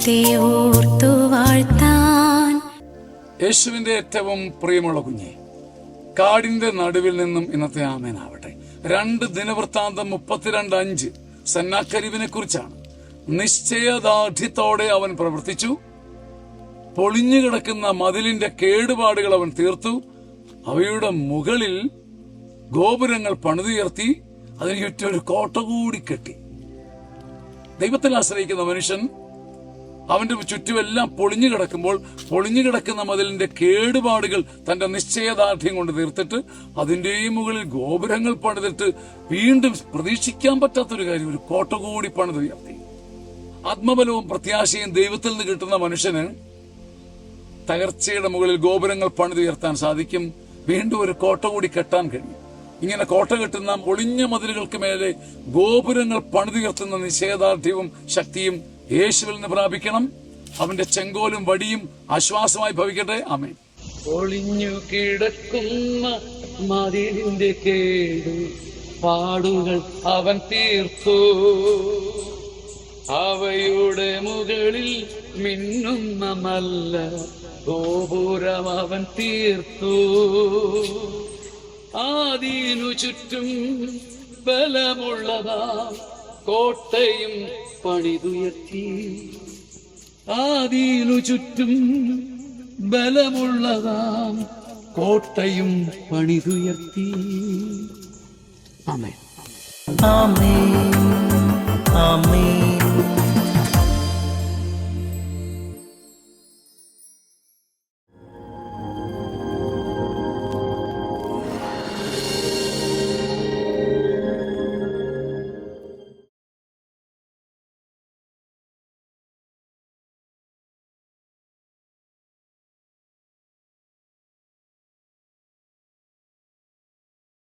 ദൈവത്തെ ഓർത്തു വാഴ്ത്താൻ. യേശുവിന്റെ ഏറ്റവും പ്രിയമുള്ള കുഞ്ഞെ, കാടിന്റെ നടുവിൽ നിന്നും ഇന്നത്തെ ആമേനാവട്ടെ. 2 ദിനവൃത്താന്തം 32:5 സന്നാക്കരിവിനെ കുറിച്ചാണ്. നിശ്ചയദാർഢ്യത്തോടെ അവൻ പ്രവർത്തിച്ചു, പൊളിഞ്ഞുകിടക്കുന്ന മതിലിന്റെ കേടുപാടുകൾ അവൻ തീർത്തു, അവയുടെ മുകളിൽ ഗോപുരങ്ങൾ പണിതുയർത്തി, അതിന് ചുറ്റും ഒരു കോട്ട കൂടി കെട്ടി. ദൈവത്തിൽ ആശ്രയിക്കുന്ന മനുഷ്യൻ അവന്റെ ചുറ്റുമെല്ലാം പൊളിഞ്ഞു കിടക്കുമ്പോൾ പൊളിഞ്ഞു കിടക്കുന്ന മതിലിന്റെ കേടുപാടുകൾ തന്റെ നിശ്ചയദാർഢ്യം കൊണ്ട് തീർത്തിട്ട് അതിന്റെയും മുകളിൽ ഗോപുരങ്ങൾ പണിതിട്ട് വീണ്ടും പ്രതീക്ഷിക്കാൻ പറ്റാത്തൊരു കാര്യം, ഒരു കോട്ട കൂടി പണിതുയർത്തി. ആത്മബലവും പ്രത്യാശയും ദൈവത്തിൽ നിന്ന് കിട്ടുന്ന മനുഷ്യന് തകർച്ചയുടെ മുകളിൽ ഗോപുരങ്ങൾ പണിതുയർത്താൻ സാധിക്കും. വീണ്ടും ഒരു കോട്ട കൂടി കെട്ടാൻ കഴിയും. ഇങ്ങനെ കോട്ട കെട്ടുന്ന ഒളിഞ്ഞ മതിലുകൾക്ക് മേലെ ഗോപുരങ്ങൾ പണിതുയർത്തുന്ന നിശ്ചയദാർഢ്യവും ശക്തിയും യേശുവിൽ നിന്ന് പ്രാപിക്കണം. അവന്റെ ചെങ്കോലും വടിയും ആശ്വാസമായി ഭവിക്കട്ടെ. ആമേൻ. ഒളിഞ്ഞു കിടക്കുന്ന മതിലിന്റെ കേടു പാടുകൾ അവൻ തീർത്തു, അവയുടെ മുകളിൽ മിന്നുന്ന നല്ല ഗോപുരം അവൻ തീർത്തു. ആദീനു ചുറ്റും ബലമുള്ളതാ കോട്ടയും പണിതുയർത്തി. ആദീനു ചുറ്റും ബലമുള്ളതാം കോട്ടയും പണിതുയർത്തി. ആമേൻ. ആമേൻ.